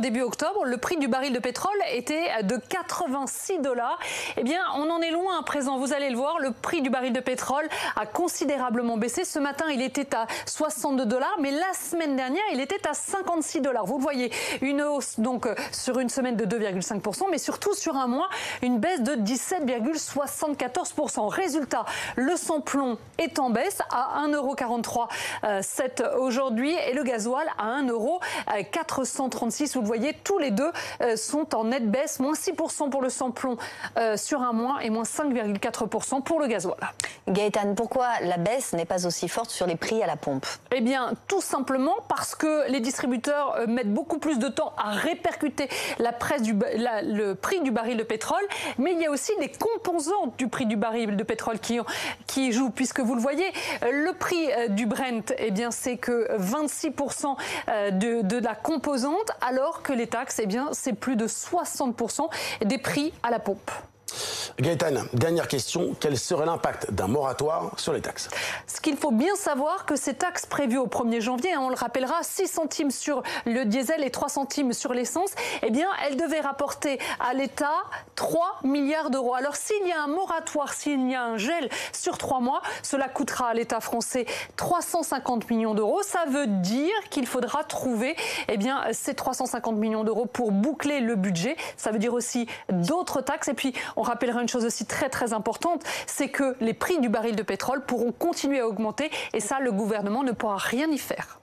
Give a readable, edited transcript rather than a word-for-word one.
Début octobre, le prix du baril de pétrole était de 86 $. Eh bien, on en est loin à présent. Vous allez le voir, le prix du baril de pétrole a considérablement baissé. Ce matin, il était à 62 $, mais la semaine dernière, il était à 56 $. Vous le voyez, une hausse donc sur une semaine de 2,5%, mais surtout sur un mois, une baisse de 17,74%. Résultat, le sans-plomb est en baisse à 1,43 € aujourd'hui et le gasoil à 1,436 €. Vous voyez, tous les deux sont en nette baisse, moins 6% pour le sans-plomb sur un mois et moins 5,4% pour le gasoil. Gaëtane, pourquoi la baisse n'est pas aussi forte sur les prix à la pompe? Eh bien, tout simplement parce que les distributeurs mettent beaucoup plus de temps à répercuter le prix du baril de pétrole, mais il y a aussi des composantes du prix du baril de pétrole qui jouent, puisque vous le voyez, le prix du Brent, eh bien, c'est que 26% de la composante, alors que les taxes, eh bien, c'est plus de 60% des prix à la pompe. Gaëtane, dernière question, quel serait l'impact d'un moratoire sur les taxes? Ce qu'il faut bien savoir, que ces taxes prévues au 1er janvier, on le rappellera, 6 centimes sur le diesel et 3 centimes sur l'essence, eh bien, elles devaient rapporter à l'État 3 milliards d'euros. Alors, s'il y a un moratoire, s'il y a un gel sur 3 mois, cela coûtera à l'État français 350 millions d'euros. Ça veut dire qu'il faudra trouver, eh bien, ces 350 millions d'euros pour boucler le budget. Ça veut dire aussi d'autres taxes. Et puis, on rappellera une chose aussi très importante, c'est que les prix du baril de pétrole pourront continuer à augmenter et ça, le gouvernement ne pourra rien y faire.